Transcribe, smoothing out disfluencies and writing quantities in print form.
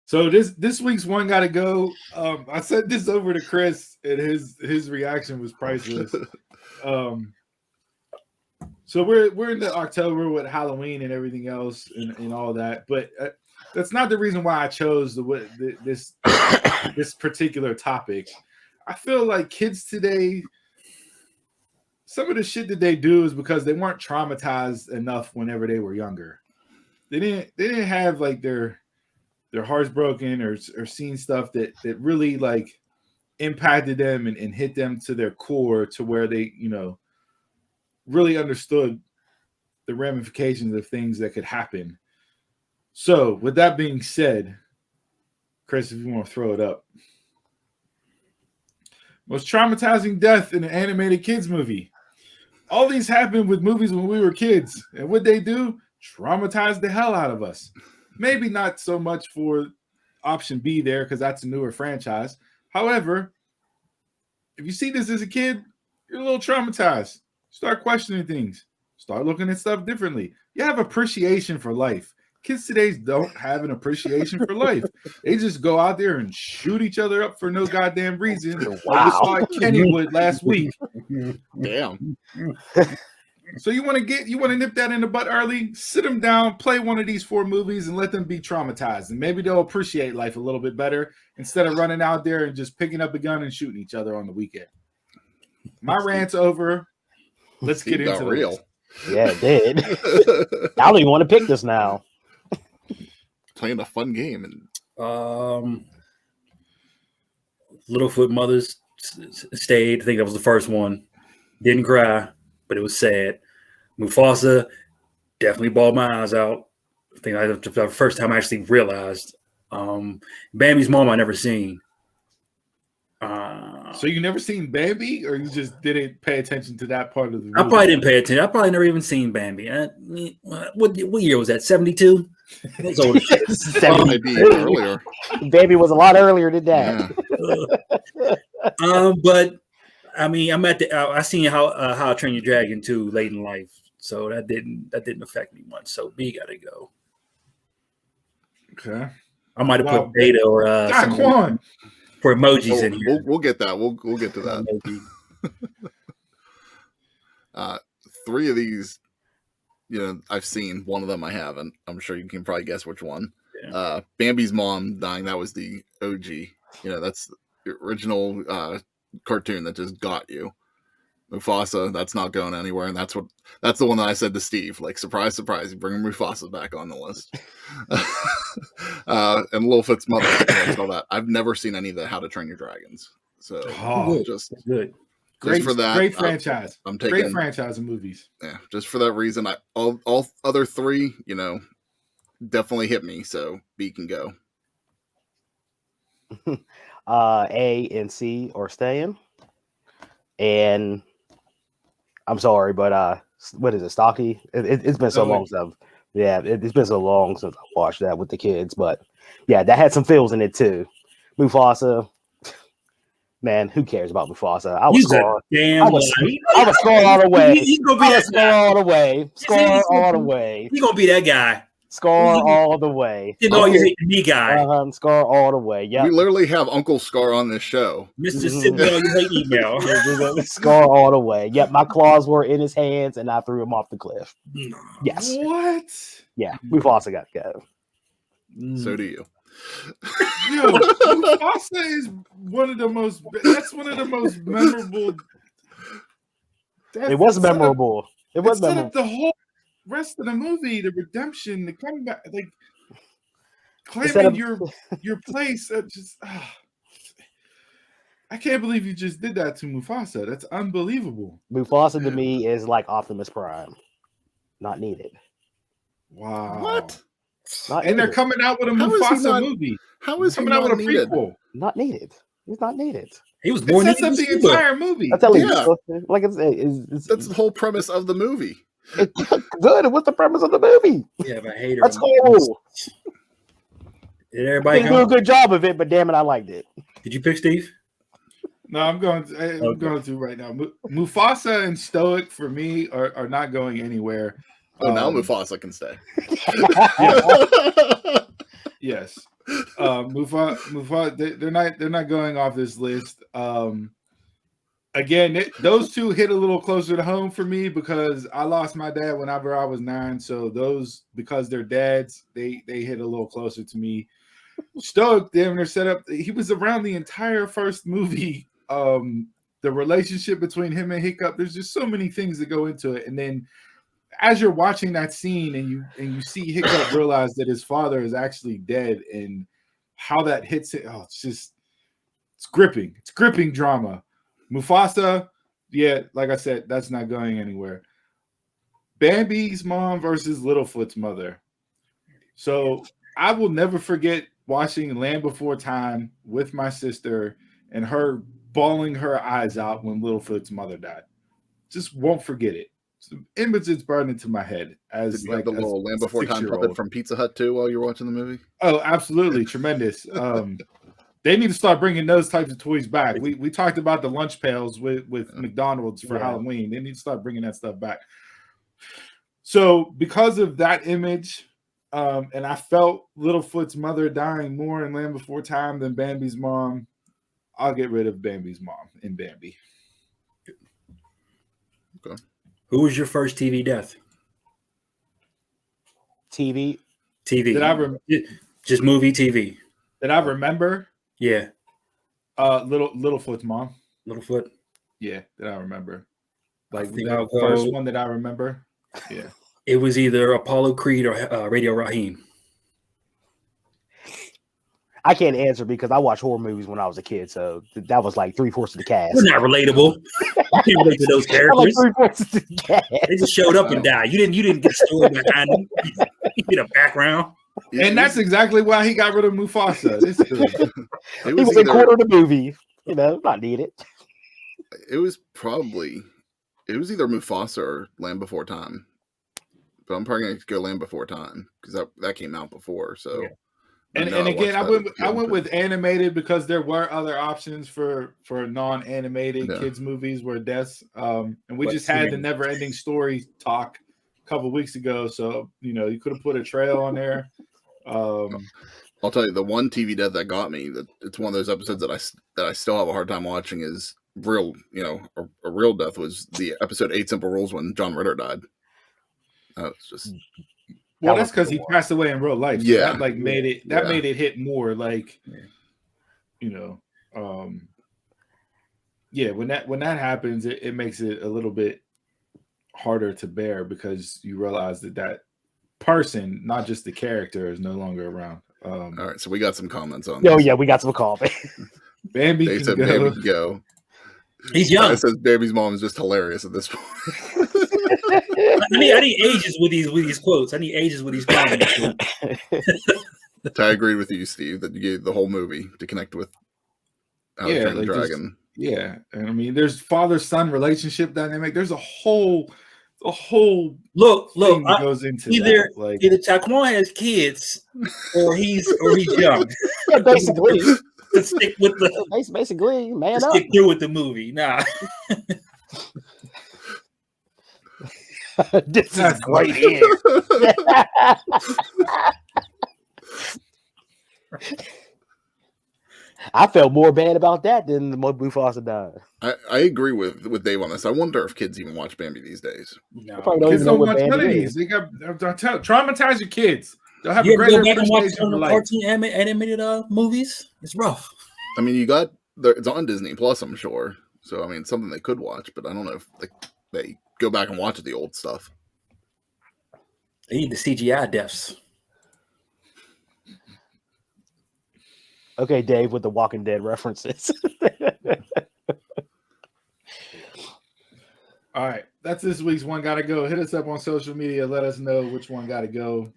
So this week's one got to go. I sent this over to Chris, and his reaction was priceless. So we're into October with Halloween and everything else and all that, but that's not the reason why I chose this particular topic. I feel like kids today, some of the shit that they do is because they weren't traumatized enough whenever they were younger. They didn't have like their hearts broken or seen stuff that really like impacted them and hit them to their core to where they, really understood the ramifications of things that could happen. So with that being said, Chris, if you want to throw it up. Most traumatizing death in an animated kids movie. All these happened with movies when we were kids. And what they do, traumatize the hell out of us. Maybe not so much for option B there, because that's a newer franchise. However, if you see this as a kid, you're a little traumatized. Start questioning things. Start looking at stuff differently. You have appreciation for life. Kids today don't have an appreciation for life. They just go out there and shoot each other up for no goddamn reason. Like we saw at Kennywood last week. Damn. So you want to nip that in the butt early? Sit them down, play one of these 4 movies, and let them be traumatized. And maybe they'll appreciate life a little bit better instead of running out there and just picking up a gun and shooting each other on the weekend. My rant's over. Let's get into the real. list. Yeah, it did. I don't even want to pick this now. Playing a fun game. And Littlefoot Mothers stayed. I think that was the first one. Didn't cry, but it was sad. Mufasa definitely bawled my eyes out. I think that was the first time I actually realized. Bambi's mom I never seen. So you never seen Bambi, or you just didn't pay attention to that part of the movie? I probably didn't pay attention. I probably never even seen Bambi. What year was that? 72? That's old shit. Maybe earlier. Bambi was a lot earlier than that. Yeah. But I mean, I seen how I Train Your Dragon too late in life, so that didn't affect me much. So B got to go. Okay. I might have put Beta or Daquan for emojis in here. We'll get that. We'll get to that. 3 of these, I've seen. One of them I haven't. I'm sure you can probably guess which one. Yeah. Bambi's mom dying. That was the OG. That's the original cartoon that just got you. Mufasa, that's not going anywhere, and that's the one that I said to Steve. Like, surprise, surprise, you bring Mufasa back on the list. And Littlefoot's mother. All that. I've never seen any of the How to Train Your Dragons. So just good. Great for that. Great franchise. I'm taking great franchise of movies. Yeah, just for that reason, all other 3, definitely hit me. So B can go. A and C are staying. And I'm sorry, but what is it, Stocky? It's been so long since it's been so long since I watched that with the kids. But yeah, that had some feels in it too. Mufasa, man, who cares about Mufasa? I was scoring. I was scoring all the way. He's gonna be that guy. All the way. Score all the way. He's gonna be that guy. Score all the way. You know, you hate me guy. Score all the way. Yeah. We literally have Uncle Scar on this show. Mr. Sidwell, you hate email. Score all the way. Yep, my claws were in his hands and I threw him off the cliff. Yes. What? Yeah, Mufasa got to go. So do you. Yo, Mufasa is one of the most. That's one of the most memorable. It was memorable. It was set memorable. up the whole rest of the movie, the redemption, the comeback, like claiming your place. I can't believe you just did that to Mufasa. That's unbelievable. Mufasa to me is like Optimus Prime. Not needed. Wow. What? And they're coming out with a Mufasa movie. How is he coming out with a needed? prequel? Not needed. He's not needed. He was born sets up the entire movie. I tell you, like that's the whole premise of the movie. It's good. What's the premise of the movie? Yeah, but I hate her. That's cool. Did everybody do a good job of it? But damn it, I liked it. Did you pick Steve? No, I'm going to right now. Mufasa and Stoic for me are not going anywhere. Oh, now Mufasa can stay. Yes. Mufasa, they're not going off this list. Again, those two hit a little closer to home for me because I lost my dad whenever I was 9. So those, because they're dads, they hit a little closer to me. Stoic, damn, they're set up. He was around the entire first movie. The relationship between him and Hiccup, there's just so many things that go into it. And then as you're watching that scene and you see Hiccup realize that his father is actually dead and how that hits it, it's gripping. It's gripping drama. Mufasa, yeah, like I said, that's not going anywhere. Bambi's mom versus Littlefoot's mother. So I will never forget watching Land Before Time with my sister and her bawling her eyes out when Littlefoot's mother died. Just won't forget it. Some images burned into my head as Did you like have the little Land Before Time puppet from Pizza Hut too while you were watching the movie? Oh, absolutely, tremendous. They need to start bringing those types of toys back. We talked about the lunch pails with McDonald's for Halloween. They need to start bringing that stuff back. So because of that image, and I felt Littlefoot's mother dying more in Land Before Time than Bambi's mom, I'll get rid of Bambi's mom in Bambi. Okay. Who was your first TV death? TV. Just movie TV. That I remember? Yeah. Littlefoot's mom. Littlefoot? Yeah, that I remember. Like the first one that I remember. Yeah. It was either Apollo Creed or Radio Raheem. I can't answer because I watched horror movies when I was a kid, so that was like 3/4 of the cast. We're not relatable. You can't relate to those characters. Like 3/4 of the cast. They just showed up and died. You didn't get a story behind them. You get a background. And that's exactly why he got rid of Mufasa. He was a quarter of the movie. Not needed. It was either Mufasa or Land Before Time. But I'm probably going to go Land Before Time because that came out before. So, yeah. And again, I went with animated because there were other options for non-animated kids movies where deaths. And we just had the Never-Ending Story talk a couple weeks ago, so you could have put a trail on there. I'll tell you, the one TV death that got me, that it's one of those episodes that I still have a hard time watching, is real. A real death was the episode 8 Simple Rules when John Ritter died. That was just. Well, that's because he passed away in real life. So yeah, that made it hit more like, when that happens, it makes it a little bit harder to bear because you realize that person, not just the character, is no longer around. All right, so we got some comments on. Oh yeah, we got some comments. Bambi can go. He's young. It says Bambi's mom is just hilarious at this point. I need ages with these quotes. I need ages with these comments. I agree with you, Steve, that you gave the whole movie to connect with How to Train the Dragon. And I mean, there's father-son relationship dynamic. There's a whole look that goes into either that. Either Taquan has kids or he's young. Yeah, basically. To stick with the basically man to up. stick through with the movie. Nah. This is great here. I felt more bad about that than the Mufasa died. I agree with Dave on this. I wonder if kids even watch Bambi these days. No. Kids don't watch none of these. They got traumatize your kids. They'll have a greater go back and watch some of cartoon animated movies. It's rough. I mean, it's on Disney Plus, I'm sure. So I mean, it's something they could watch, but I don't know if they go back and watch the old stuff. They need the CGI deaths. Okay, Dave, with the Walking Dead references. All right, that's this week's One Gotta Go. Hit us up on social media. Let us know which one gotta go.